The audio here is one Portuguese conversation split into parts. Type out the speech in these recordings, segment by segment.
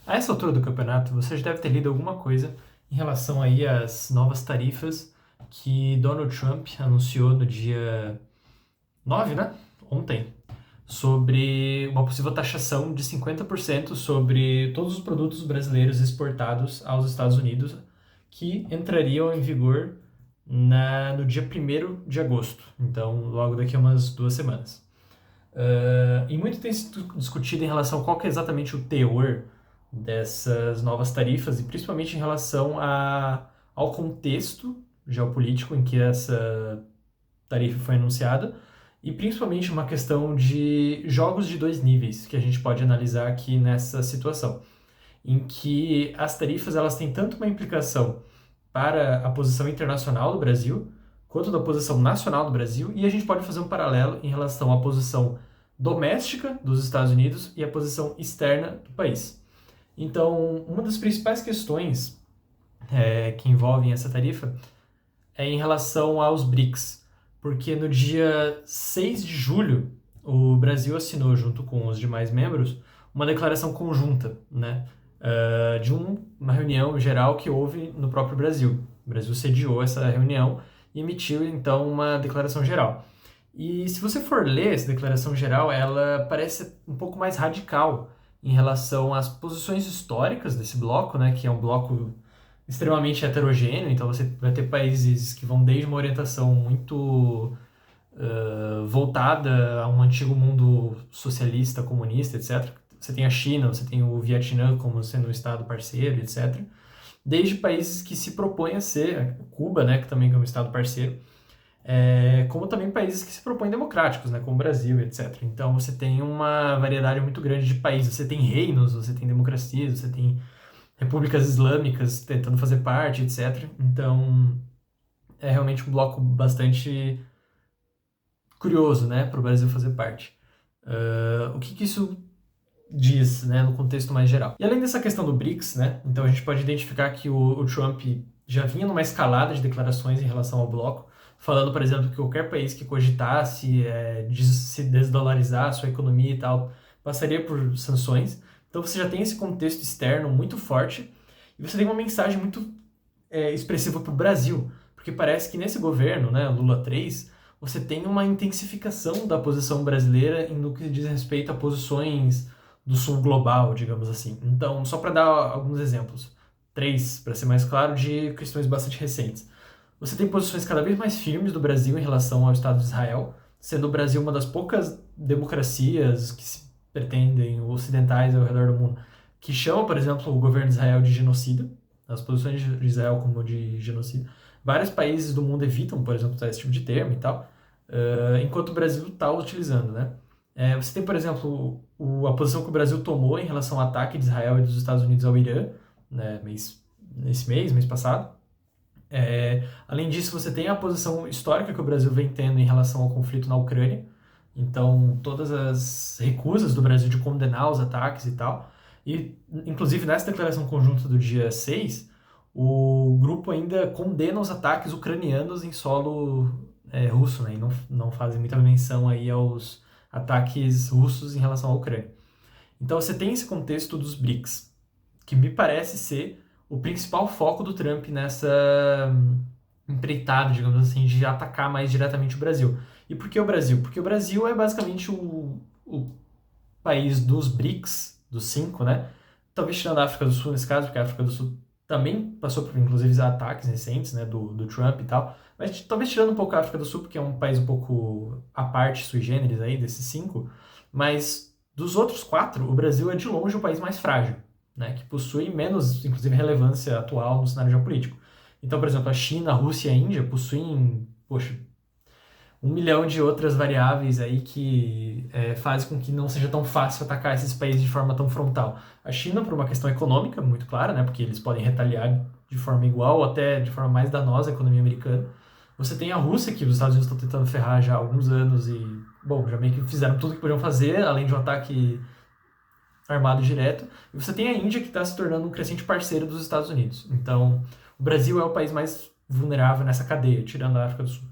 A essa altura do campeonato, você já deve ter lido alguma coisa em relação aí às novas tarifas que Donald Trump anunciou no dia 9, né? Ontem, sobre uma possível taxação de 50% sobre todos os produtos brasileiros exportados aos Estados Unidos, que entrariam em vigor no dia 1º de agosto, então logo daqui a umas 2 semanas. E muito tem sido discutido em relação a qual que é exatamente o teor dessas novas tarifas, e principalmente em relação ao contexto geopolítico em que essa tarifa foi anunciada, e principalmente uma questão de jogos de dois níveis que a gente pode analisar aqui nessa situação, em que as tarifas elas têm tanto uma implicação para a posição internacional do Brasil, quanto da posição nacional do Brasil, e a gente pode fazer um paralelo em relação à posição doméstica dos Estados Unidos e a posição externa do país. Então, uma das principais questões que envolvem essa tarifa é em relação aos BRICS, porque no dia 6 de julho o Brasil assinou, junto com os demais membros, uma declaração conjunta, né, de uma reunião geral que houve no próprio Brasil. O Brasil sediou essa reunião e emitiu, então, uma declaração geral. E se você for ler essa declaração geral, ela parece um pouco mais radical em relação às posições históricas desse bloco, né, que é um bloco extremamente heterogêneo, então você vai ter países que vão desde uma orientação muito voltada a um antigo mundo socialista, comunista, etc. Você tem a China, você tem o Vietnã como sendo um estado parceiro, etc. Desde países que se propõem a ser, Cuba, né, que também é um estado parceiro, como também países que se propõem democráticos, né, como o Brasil, etc. Então você tem uma variedade muito grande de países. Você tem reinos, você tem democracias, você tem repúblicas islâmicas tentando fazer parte, etc. Então é realmente um bloco bastante curioso, né, para o Brasil fazer parte. O que isso diz, né, no contexto mais geral? E além dessa questão do BRICS, né, então a gente pode identificar que o Trump já vinha numa escalada de declarações em relação ao bloco, falando, por exemplo, que qualquer país que cogitasse se desdolarizar a sua economia e tal, passaria por sanções. Então você já tem esse contexto externo muito forte, e você tem uma mensagem muito expressiva para o Brasil, porque parece que nesse governo, né, Lula 3, você tem uma intensificação da posição brasileira no que diz respeito a posições do sul global, digamos assim. Então, só para dar alguns exemplos, 3, para ser mais claro, de questões bastante recentes. Você tem posições cada vez mais firmes do Brasil em relação ao Estado de Israel, sendo o Brasil uma das poucas democracias que se pretendem ocidentais ao redor do mundo, que chamam, por exemplo, o governo de Israel de genocida, as posições de Israel como de genocida. Vários países do mundo evitam, por exemplo, usar esse tipo de termo e tal, enquanto o Brasil está utilizando, né? Você tem, por exemplo, a posição que o Brasil tomou em relação ao ataque de Israel e dos Estados Unidos ao Irã, né, mês passado. Além disso, você tem a posição histórica que o Brasil vem tendo em relação ao conflito na Ucrânia. Então, todas as recusas do Brasil de condenar os ataques e tal. E, inclusive, nessa declaração conjunta do dia 6, o grupo ainda condena os ataques ucranianos em solo russo, né? E não fazem muita menção aí aos ataques russos em relação à Ucrânia. Então, você tem esse contexto dos BRICS, que me parece ser o principal foco do Trump nessa empreitada, digamos assim, de atacar mais diretamente o Brasil. E por que o Brasil? Porque o Brasil é basicamente o país dos BRICS, dos 5, né? Talvez tirando a África do Sul nesse caso, porque a África do Sul também passou por, inclusive, ataques recentes, né, do Trump e tal. Mas talvez tirando um pouco a África do Sul, porque é um país um pouco à parte, sui generis aí, desses 5. Mas dos outros 4, o Brasil é de longe o país mais frágil, né, que possui menos, inclusive, relevância atual no cenário geopolítico. Então, por exemplo, a China, a Rússia e a Índia possuem, poxa, 1 milhão de outras variáveis aí que fazem com que não seja tão fácil atacar esses países de forma tão frontal. A China, por uma questão econômica, muito clara, né, porque eles podem retaliar de forma igual ou até de forma mais danosa à economia americana. Você tem a Rússia, que os Estados Unidos estão tentando ferrar já há alguns anos e, bom, já meio que fizeram tudo que podiam fazer, além de um ataque armado direto. E você tem a Índia, que está se tornando um crescente parceiro dos Estados Unidos. Então, o Brasil é o país mais vulnerável nessa cadeia, tirando a África do Sul.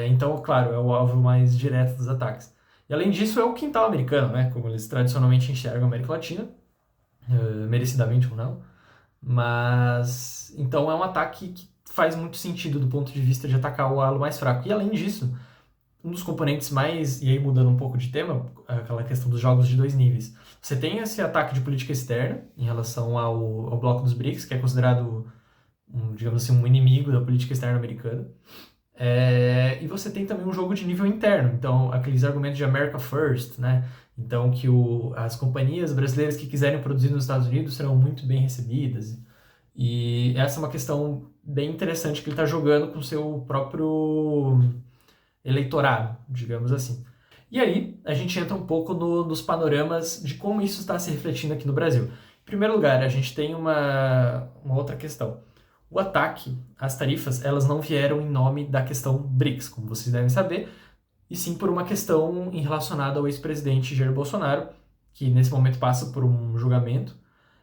Então, claro, é o alvo mais direto dos ataques. E além disso, é o quintal americano, né? Como eles tradicionalmente enxergam a América Latina. merecidamente ou não. Mas, então é um ataque que faz muito sentido do ponto de vista de atacar o alo mais fraco. E além disso, um dos componentes mais, e aí mudando um pouco de tema, aquela questão dos jogos de dois níveis. Você tem esse ataque de política externa em relação ao bloco dos BRICS, que é considerado, digamos assim, um inimigo da política externa americana. E você tem também um jogo de nível interno, então aqueles argumentos de America First, né? Então que as companhias brasileiras que quiserem produzir nos Estados Unidos serão muito bem recebidas. E essa é uma questão bem interessante que ele está jogando com o seu próprio eleitorado, digamos assim. E aí, a gente entra um pouco nos panoramas de como isso está se refletindo aqui no Brasil. Em primeiro lugar, a gente tem uma outra questão. O ataque às tarifas, elas não vieram em nome da questão BRICS, como vocês devem saber, e sim por uma questão relacionada ao ex-presidente Jair Bolsonaro, que nesse momento passa por um julgamento.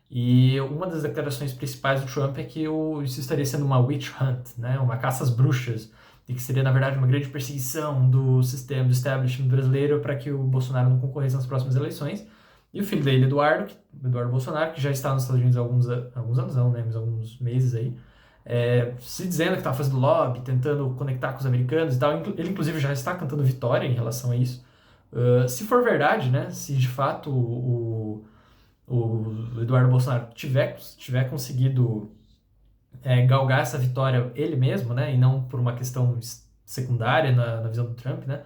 E uma das declarações principais do Trump é que isso estaria sendo uma witch hunt, né? Uma caça às bruxas, e que seria, na verdade, uma grande perseguição do sistema, do establishment brasileiro para que o Bolsonaro não concorresse nas próximas eleições. E o filho dele, Eduardo Bolsonaro, que já está nos Estados Unidos há alguns anos, não, né? Mas alguns meses aí, se dizendo que estava fazendo lobby, tentando conectar com os americanos e tal. Ele, inclusive, já está cantando vitória em relação a isso. Se for verdade, né? Se de fato o Eduardo Bolsonaro tiver conseguido galgar essa vitória ele mesmo, né, e não por uma questão secundária na visão do Trump, né,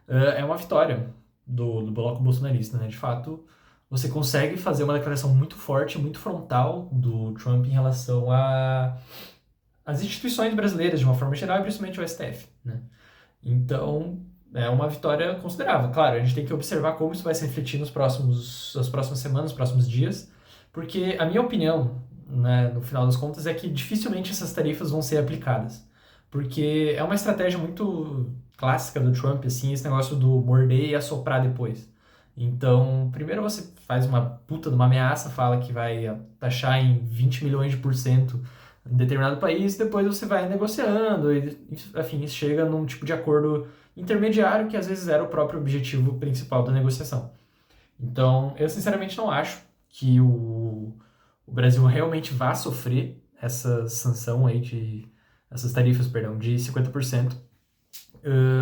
é uma vitória do bloco bolsonarista, né, de fato, você consegue fazer uma declaração muito forte, muito frontal do Trump em relação às instituições brasileiras de uma forma geral, e principalmente o STF, né. Então, é uma vitória considerável. Claro, a gente tem que observar como isso vai se refletir nas próximas semanas, nos próximos dias, porque a minha opinião, né, no final das contas, é que dificilmente essas tarifas vão ser aplicadas. Porque é uma estratégia muito clássica do Trump, assim, esse negócio do morder e assoprar depois. Então, primeiro você faz uma puta de uma ameaça, fala que vai taxar em 20 milhões de por cento em determinado país, depois você vai negociando, e, enfim, chega num tipo de acordo intermediário que às vezes era o próprio objetivo principal da negociação. Então, eu sinceramente não acho que o Brasil realmente vá sofrer essa sanção aí essas tarifas, perdão, de 50%.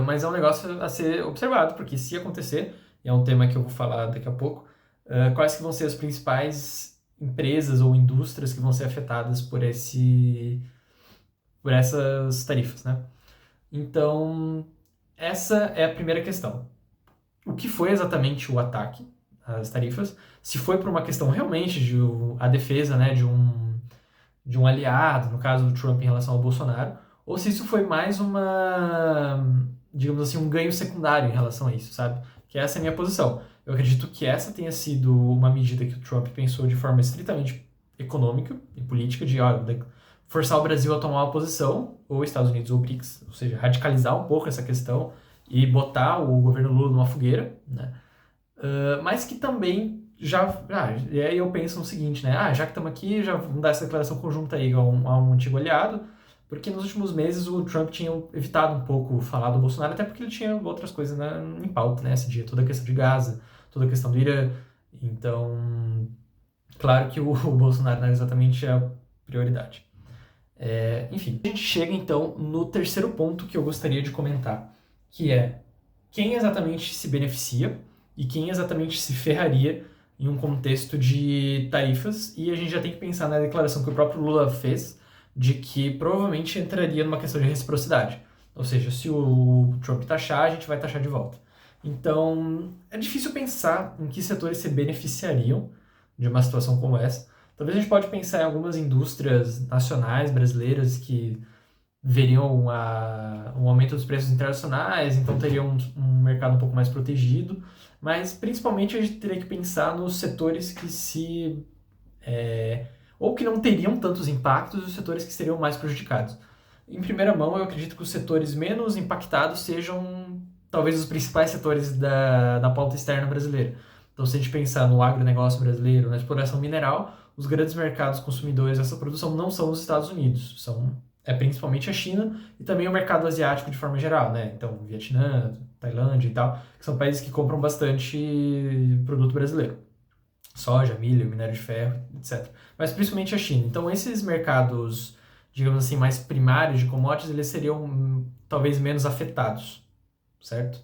Mas é um negócio a ser observado, porque se acontecer, e é um tema que eu vou falar daqui a pouco, quais que vão ser as principais empresas ou indústrias que vão ser afetadas por essas tarifas, né? Então, essa é a primeira questão. O que foi exatamente o ataque às tarifas? Se foi por uma questão realmente de a defesa, né, de um aliado, no caso do Trump em relação ao Bolsonaro, ou se isso foi mais digamos assim, um ganho secundário em relação a isso, sabe? Que essa é a minha posição. Eu acredito que essa tenha sido uma medida que o Trump pensou de forma estritamente econômica e política, de forçar o Brasil a tomar uma posição, ou Estados Unidos ou BRICS, ou seja, radicalizar um pouco essa questão e botar o governo Lula numa fogueira, né? Mas que também e aí eu penso no seguinte, né? Já que estamos aqui, já vamos dar essa declaração conjunta aí a um antigo aliado, porque nos últimos meses o Trump tinha evitado um pouco falar do Bolsonaro, até porque ele tinha outras coisas em pauta, né? Esse dia, toda a questão de Gaza, toda a questão do Irã. Então, claro que o Bolsonaro não é exatamente a prioridade. Enfim, a gente chega então no terceiro ponto que eu gostaria de comentar, que é quem exatamente se beneficia e quem exatamente se ferraria em um contexto de tarifas, e a gente já tem que pensar na declaração que o próprio Lula fez de que provavelmente entraria numa questão de reciprocidade. Ou seja, se o Trump taxar, a gente vai taxar de volta. Então, é difícil pensar em que setores se beneficiariam de uma situação como essa. Talvez a gente pode pensar em algumas indústrias nacionais brasileiras que veriam um aumento dos preços internacionais, então teriam um mercado um pouco mais protegido, mas principalmente a gente teria que pensar nos setores que ou que não teriam tantos impactos e os setores que seriam mais prejudicados. Em primeira mão, eu acredito que os setores menos impactados sejam talvez os principais setores da pauta externa brasileira. Então, se a gente pensar no agronegócio brasileiro, na exploração mineral, os grandes mercados consumidores dessa produção não são os Estados Unidos, principalmente a China e também o mercado asiático de forma geral, né? Então, Vietnã, Tailândia e tal, que são países que compram bastante produto brasileiro. soja, milho, minério de ferro, etc. Mas principalmente a China. Então, esses mercados, digamos assim, mais primários de commodities, eles seriam talvez menos afetados, certo?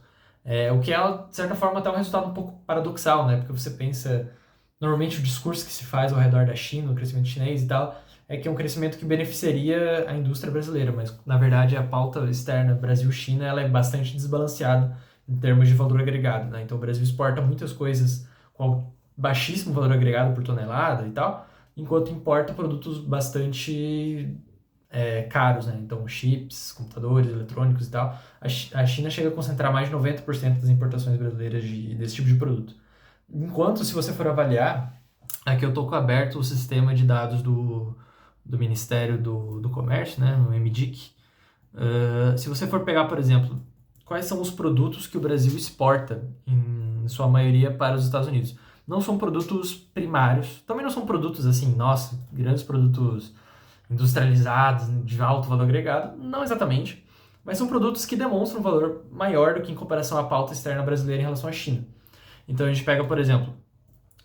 O que é, de certa forma, até um resultado um pouco paradoxal, né? Porque você pensa, normalmente o discurso que se faz ao redor da China, o crescimento chinês e tal, é que é um crescimento que beneficiaria a indústria brasileira, mas na verdade a pauta externa Brasil-China ela é bastante desbalanceada em termos de valor agregado, né? Então o Brasil exporta muitas coisas com baixíssimo valor agregado por tonelada e tal, enquanto importa produtos bastante caros, né? Então chips, computadores, eletrônicos e tal. A China chega a concentrar mais de 90% das importações brasileiras desse tipo de produto. Enquanto, se você for avaliar, aqui eu estou com aberto o sistema de dados do Ministério do Comércio, né, o MDIC. Se você for pegar, por exemplo, quais são os produtos que o Brasil exporta, em sua maioria, para os Estados Unidos. Não são produtos primários, também não são produtos assim, nossa, grandes produtos industrializados, de alto valor agregado, não exatamente, mas são produtos que demonstram um valor maior do que em comparação à pauta externa brasileira em relação à China. Então a gente pega, por exemplo,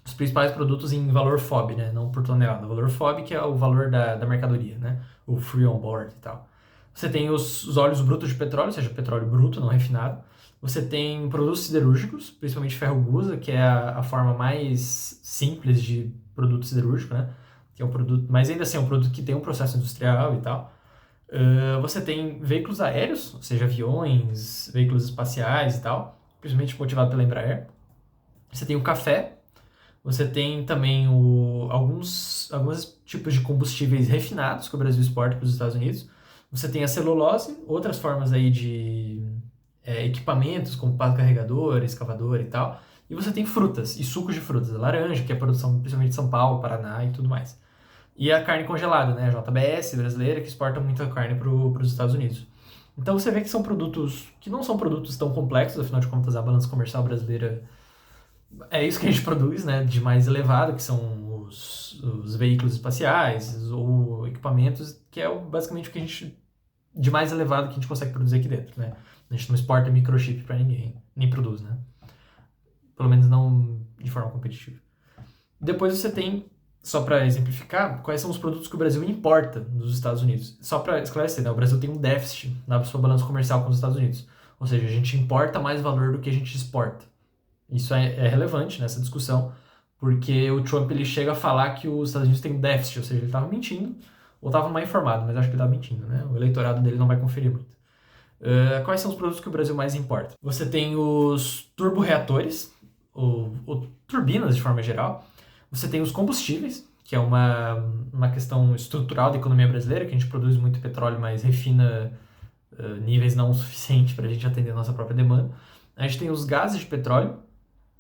os principais produtos em valor FOB, né? Não por tonelada. O valor FOB, que é o valor da mercadoria, né? O free on board e tal. Você tem os óleos brutos de petróleo, ou seja, petróleo bruto, não refinado. Você tem produtos siderúrgicos, principalmente ferro-gusa, que é a forma mais simples de produto siderúrgico, né? Que é um produto, mas ainda assim é um produto que tem um processo industrial e tal. Você tem veículos aéreos, ou seja, aviões, veículos espaciais e tal, principalmente motivado pela Embraer. Você tem o café, você tem também alguns tipos de combustíveis refinados que o Brasil exporta para os Estados Unidos. Você tem a celulose, outras formas aí de equipamentos, como pá carregador, escavador e tal. E você tem frutas e sucos de frutas, a laranja, que é a produção principalmente de São Paulo, Paraná e tudo mais. E a carne congelada, né? A JBS brasileira, que exporta muita carne para os Estados Unidos. Então você vê que são produtos que não são produtos tão complexos, afinal de contas a balança comercial brasileira é isso que a gente produz, né, de mais elevado, que são os veículos espaciais ou equipamentos, que é basicamente o que a gente, de mais elevado que a gente consegue produzir aqui dentro, né? A gente não exporta microchip para ninguém, nem produz, né? Pelo menos não de forma competitiva. Depois você tem, só para exemplificar, quais são os produtos que o Brasil importa dos Estados Unidos. Só para esclarecer, né, o Brasil tem um déficit na sua balança comercial com os Estados Unidos. Ou seja, a gente importa mais valor do que a gente exporta. Isso é relevante nessa discussão, porque o Trump ele chega a falar que os Estados Unidos têm um déficit, ou seja, ele estava mentindo, ou estava mal informado, mas acho que ele estava mentindo, né? O eleitorado dele não vai conferir muito. Quais são os produtos que o Brasil mais importa? Você tem os turborreatores, ou turbinas de forma geral. Você tem os combustíveis, que é uma questão estrutural da economia brasileira, que a gente produz muito petróleo, mas refina níveis não suficientes para a gente atender a nossa própria demanda. A gente tem os gases de petróleo,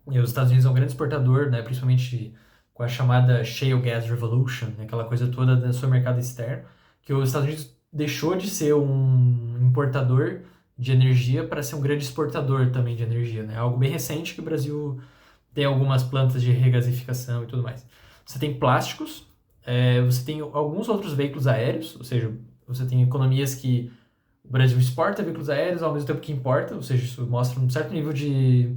e os Estados Unidos é um grande exportador, né, principalmente com a chamada Shale Gas Revolution, né, aquela coisa toda do seu mercado externo, que os Estados Unidos deixou de ser um importador de energia para ser um grande exportador também de energia, né? Algo bem recente que o Brasil tem algumas plantas de regasificação e tudo mais. Você tem plásticos, você tem alguns outros veículos aéreos, ou seja, você tem economias que o Brasil exporta veículos aéreos ao mesmo tempo que importa, ou seja, isso mostra um certo nível de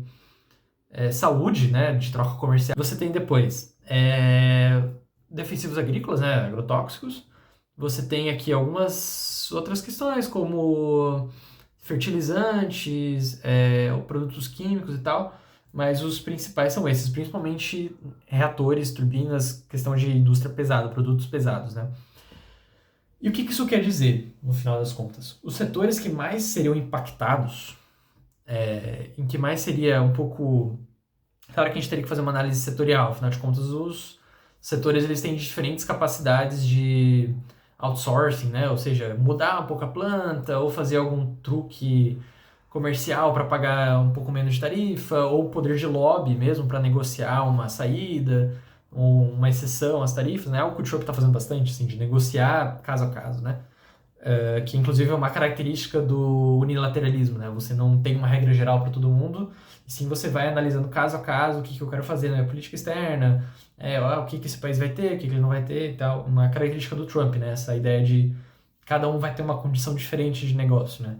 saúde, né, de troca comercial. Você tem depois defensivos agrícolas, né, agrotóxicos. Você tem aqui algumas outras questões, como fertilizantes, produtos químicos e tal, mas os principais são esses, principalmente reatores, turbinas, questão de indústria pesada, produtos pesados, né. E o que isso quer dizer, no final das contas? Os setores que mais seriam impactados, em que mais seria um pouco... Claro que a gente teria que fazer uma análise setorial, afinal de contas os setores eles têm diferentes capacidades de outsourcing, né? Ou seja, mudar um pouco a planta, ou fazer algum truque comercial para pagar um pouco menos de tarifa, ou poder de lobby mesmo para negociar uma saída, ou uma exceção às tarifas, né? Algo que o Trump está fazendo bastante, assim, de negociar caso a caso, né? Que inclusive é uma característica do unilateralismo, né? Você não tem uma regra geral para todo mundo, e sim você vai analisando caso a caso o que eu quero fazer na minha política externa, o que esse país vai ter, o que ele não vai ter e tal. Uma característica do Trump, né? Essa ideia de cada um vai ter uma condição diferente de negócio, né?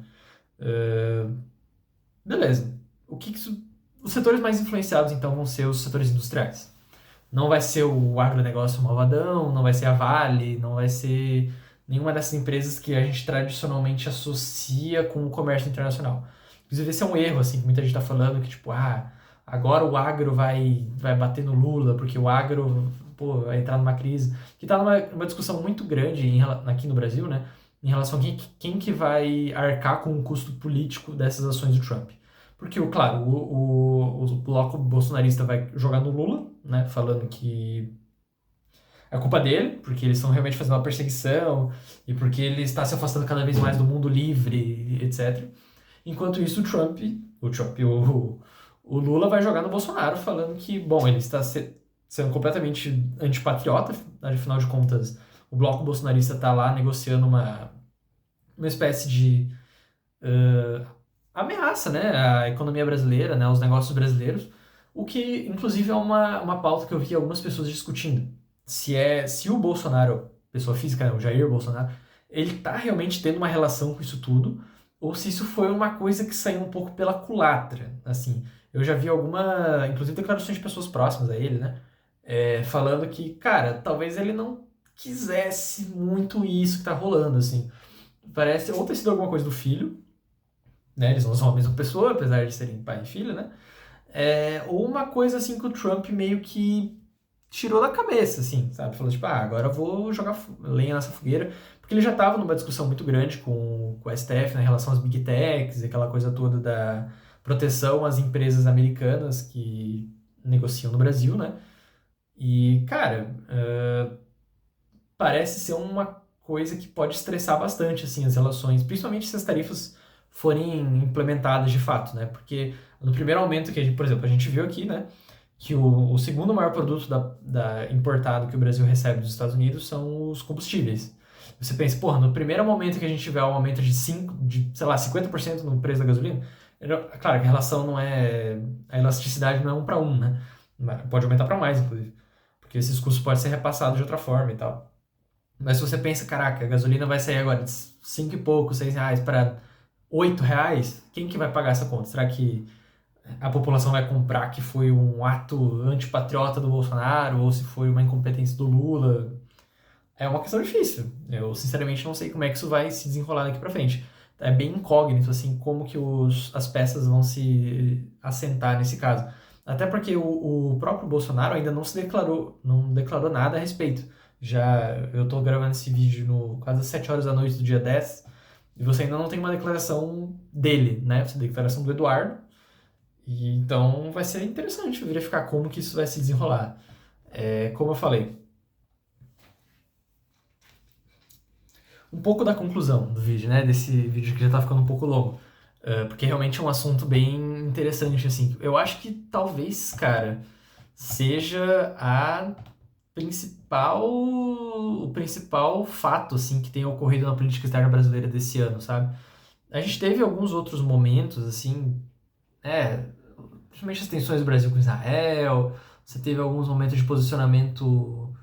Beleza. Os setores mais influenciados, então, vão ser os setores industriais. Não vai ser o agronegócio malvadão, não vai ser a Vale, não vai ser nenhuma dessas empresas que a gente tradicionalmente associa com o comércio internacional. Inclusive, esse é um erro, assim, que muita gente está falando, que tipo, agora o agro vai bater no Lula, porque o agro, pô, vai entrar numa crise. Que está numa discussão muito grande aqui no Brasil, né, em relação a quem que vai arcar com o custo político dessas ações do Trump. Porque, claro, o bloco bolsonarista vai jogar no Lula, né, falando que é culpa dele, porque eles estão realmente fazendo uma perseguição e porque ele está se afastando cada vez mais do mundo livre, etc. Enquanto isso, o Lula vai jogar no Bolsonaro, falando que, bom, ele está sendo completamente antipatriota, afinal de contas, o bloco bolsonarista está lá negociando uma espécie de ameaça, né, a economia brasileira, né, os negócios brasileiros, o que, inclusive, é uma pauta que eu vi algumas pessoas discutindo. Se o Bolsonaro, pessoa física, né, o Jair Bolsonaro, ele tá realmente tendo uma relação com isso tudo, ou se isso foi uma coisa que saiu um pouco pela culatra, assim. Eu já vi inclusive declarações de pessoas próximas a ele, né, falando que, cara, talvez ele não quisesse muito isso que tá rolando, assim. Parece ou ter sido alguma coisa do filho, né? Eles não são a mesma pessoa, apesar de serem pai e filho, né? Ou uma coisa assim que o Trump meio que tirou da cabeça, assim, sabe? Falou tipo, agora eu vou jogar lenha nessa fogueira, porque ele já estava numa discussão muito grande com o STF, né, em relação às Big Techs, aquela coisa toda da proteção às empresas americanas que negociam no Brasil, né? E, cara, parece ser uma coisa que pode estressar bastante assim as relações, principalmente se as tarifas forem implementadas de fato, né? Porque no primeiro aumento que por exemplo, a gente viu aqui, né, que o segundo maior produto importado que o Brasil recebe dos Estados Unidos são os combustíveis. Você pensa, porra, no primeiro momento que a gente tiver um aumento sei lá, 50% no preço da gasolina, claro que a relação não é, a elasticidade não é 1 para 1, né? Pode aumentar para mais, inclusive, porque esses custos podem ser repassados de outra forma e tal. Mas se você pensa, caraca, a gasolina vai sair agora de 5 e pouco, R$ 6 para R$ 8, quem que vai pagar essa conta? Será que a população vai comprar que foi um ato antipatriota do Bolsonaro ou se foi uma incompetência do Lula? É uma questão difícil. Eu, sinceramente, não sei como é que isso vai se desenrolar daqui para frente. É bem incógnito, assim, como que as peças vão se assentar nesse caso. Até porque o próprio Bolsonaro ainda não declarou nada a respeito. Eu tô gravando esse vídeo quase às 7 horas da noite do dia 10, e você ainda não tem uma declaração dele, né? Você tem a declaração do Eduardo, e então vai ser interessante verificar como que isso vai se desenrolar. Como eu falei, um pouco da conclusão do vídeo, né? Desse vídeo que já tá ficando um pouco longo. Porque realmente é um assunto bem interessante, assim. Eu acho que talvez, cara, seja o principal fato, assim, que tenha ocorrido na política externa brasileira desse ano, sabe? A gente teve alguns outros momentos, assim, principalmente as tensões do Brasil com Israel, você teve alguns momentos de posicionamento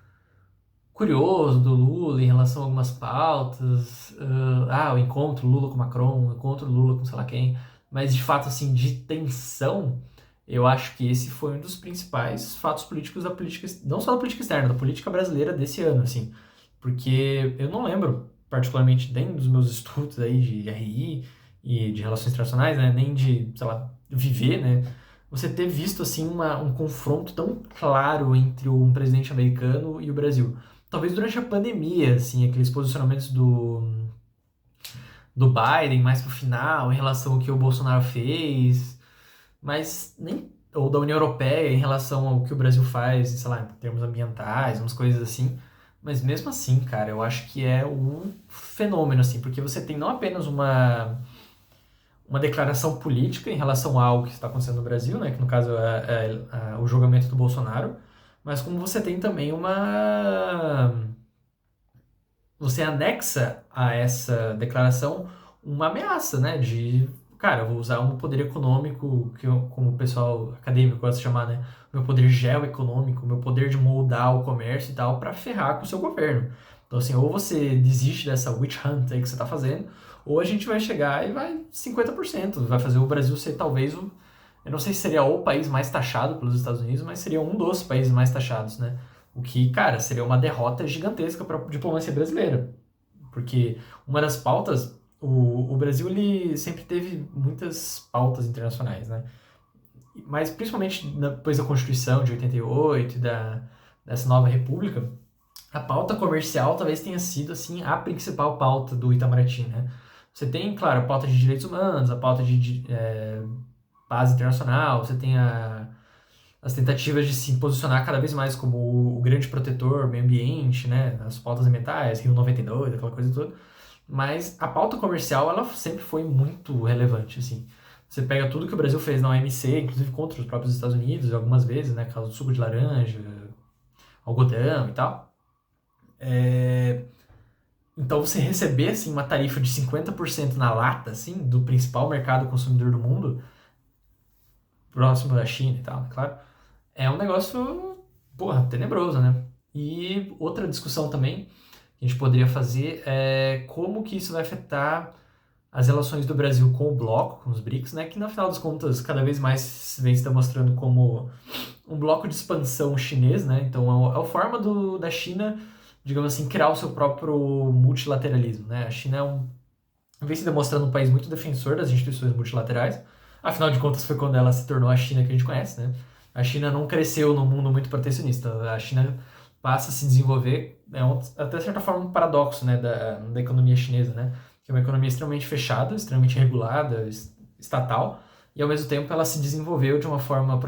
curioso do Lula em relação a algumas pautas, o encontro Lula com Macron, o encontro Lula com sei lá quem, mas de fato, assim, de tensão, eu acho que esse foi um dos principais fatos políticos da política, não só da política externa, da política brasileira desse ano, assim, porque eu não lembro, particularmente, nem dos meus estudos aí de RI e de relações internacionais, né, nem de, sei lá, viver, né, você ter visto, assim, um confronto tão claro entre um presidente americano e o Brasil. Talvez durante a pandemia, assim, aqueles posicionamentos do Biden mais pro final, em relação ao que o Bolsonaro fez, mas nem. Ou da União Europeia em relação ao que o Brasil faz, sei lá, em termos ambientais, umas coisas assim. Mas mesmo assim, cara, eu acho que é um fenômeno, assim, porque você tem não apenas uma declaração política em relação a algo que está acontecendo no Brasil, né, que no caso é o julgamento do Bolsonaro, mas como você tem também você anexa a essa declaração uma ameaça, né? Cara, eu vou usar o meu poder econômico, como o pessoal acadêmico gosta de chamar, né? O meu poder geoeconômico, o meu poder de moldar o comércio e tal, para ferrar com o seu governo. Então, assim, ou você desiste dessa witch hunt aí que você tá fazendo, ou a gente vai chegar e vai 50%, vai fazer o Brasil ser talvez Eu não sei se seria o país mais taxado pelos Estados Unidos, mas seria um dos países mais taxados, né? O que, cara, seria uma derrota gigantesca para a diplomacia brasileira. Porque uma das pautas, o Brasil ele sempre teve muitas pautas internacionais, né? Mas principalmente depois da Constituição de 88 e dessa nova república, a pauta comercial talvez tenha sido assim a principal pauta do Itamaraty, né? Você tem, claro, a pauta de direitos humanos, a pauta de paz internacional, você tem as tentativas de se posicionar cada vez mais como o grande protetor, meio ambiente, né? As pautas ambientais, Rio 92, aquela coisa toda. Mas a pauta comercial, ela sempre foi muito relevante, assim. Você pega tudo que o Brasil fez na OMC, inclusive contra os próprios Estados Unidos, algumas vezes, né? Caso do suco de laranja, algodão e tal. Então você receber, assim, uma tarifa de 50% na lata, assim, do principal mercado consumidor do mundo, próximo da China e tal, claro, é um negócio, porra, tenebroso, né? E outra discussão também que a gente poderia fazer é como que isso vai afetar as relações do Brasil com o bloco, com os BRICS, né? Que, no final das contas, cada vez mais vem se demonstrando como um bloco de expansão chinês, né? Então, é a forma da China, digamos assim, criar o seu próprio multilateralismo, né? A China vem se demonstrando um país muito defensor das instituições multilaterais. Afinal de contas, foi quando ela se tornou a China que a gente conhece, né? A China não cresceu num mundo muito protecionista. A China passa a se desenvolver, até certa forma um paradoxo, né, da economia chinesa, né? Que é uma economia extremamente fechada, extremamente regulada, estatal, e ao mesmo tempo ela se desenvolveu de uma forma,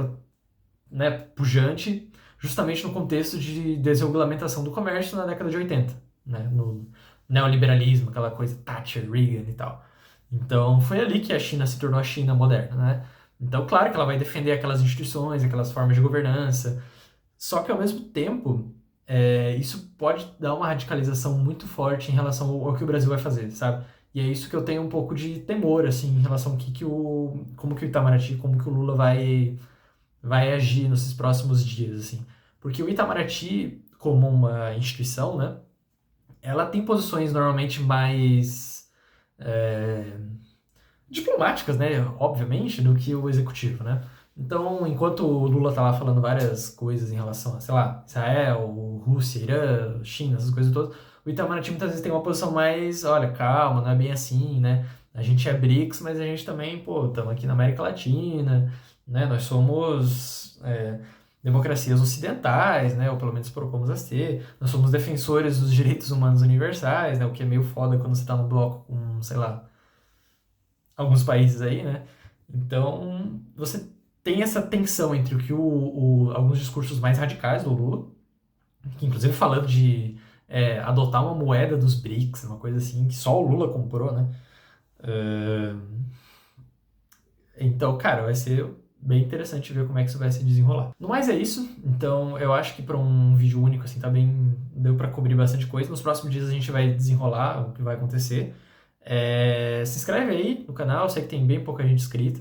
né, pujante, justamente no contexto de desregulamentação do comércio na década de 80, né? No neoliberalismo, aquela coisa Thatcher, Reagan e tal. Então, foi ali que a China se tornou a China moderna, né? Então, claro que ela vai defender aquelas instituições, aquelas formas de governança, só que, ao mesmo tempo, isso pode dar uma radicalização muito forte em relação ao que o Brasil vai fazer, sabe? E é isso que eu tenho um pouco de temor, assim, em relação ao como que o Itamaraty, como que o Lula vai agir nesses próximos dias, assim. Porque o Itamaraty, como uma instituição, né, ela tem posições normalmente mais diplomáticas, né, obviamente, do que o executivo, né? Então, enquanto o Lula tá lá falando várias coisas em relação a, sei lá, Israel, Rússia, Irã, China, essas coisas todas, o Itamaraty muitas vezes tem uma posição mais, olha, calma, não é bem assim, né? A gente é BRICS, mas a gente também, pô, estamos aqui na América Latina, né? Nós somos democracias ocidentais, né? Ou pelo menos propomos a ser. Nós somos defensores dos direitos humanos universais, né? O que é meio foda quando você tá no bloco com, sei lá, alguns países aí, né? Então, você tem essa tensão entre o que alguns discursos mais radicais do Lula, que inclusive falando de adotar uma moeda dos BRICS, uma coisa assim, que só o Lula comprou, né? Então, cara, vai ser bem interessante ver como é que isso vai se desenrolar. No mais é isso, então eu acho que para um vídeo único, assim, tá bem... deu para cobrir bastante coisa. Nos próximos dias a gente vai desenrolar o que vai acontecer. Se inscreve aí no canal, eu sei que tem bem pouca gente inscrita.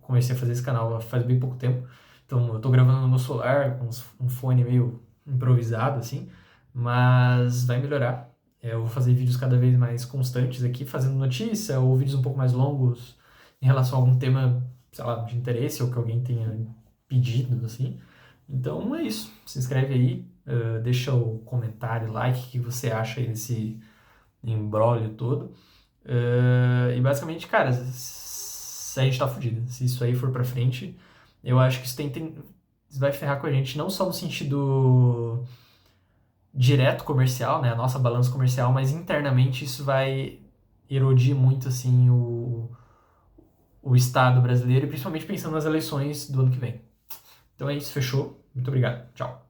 Comecei a fazer esse canal faz bem pouco tempo, então eu tô gravando no meu celular com um fone meio improvisado assim, mas vai melhorar. Eu vou fazer vídeos cada vez mais constantes aqui, fazendo notícia ou vídeos um pouco mais longos em relação a algum tema, sei lá, de interesse ou que alguém tenha pedido, assim. Então é isso, se inscreve aí, deixa o comentário, like, o que você acha aí desse imbróglio todo. E basicamente, cara, se a gente tá fudido. Se isso aí for pra frente, eu acho que isso vai ferrar com a gente, não só no sentido direto comercial, né, a nossa balança comercial, mas internamente isso vai erodir muito, assim, o Estado brasileiro, e principalmente pensando nas eleições do ano que vem. Então é isso, fechou. Muito obrigado. Tchau.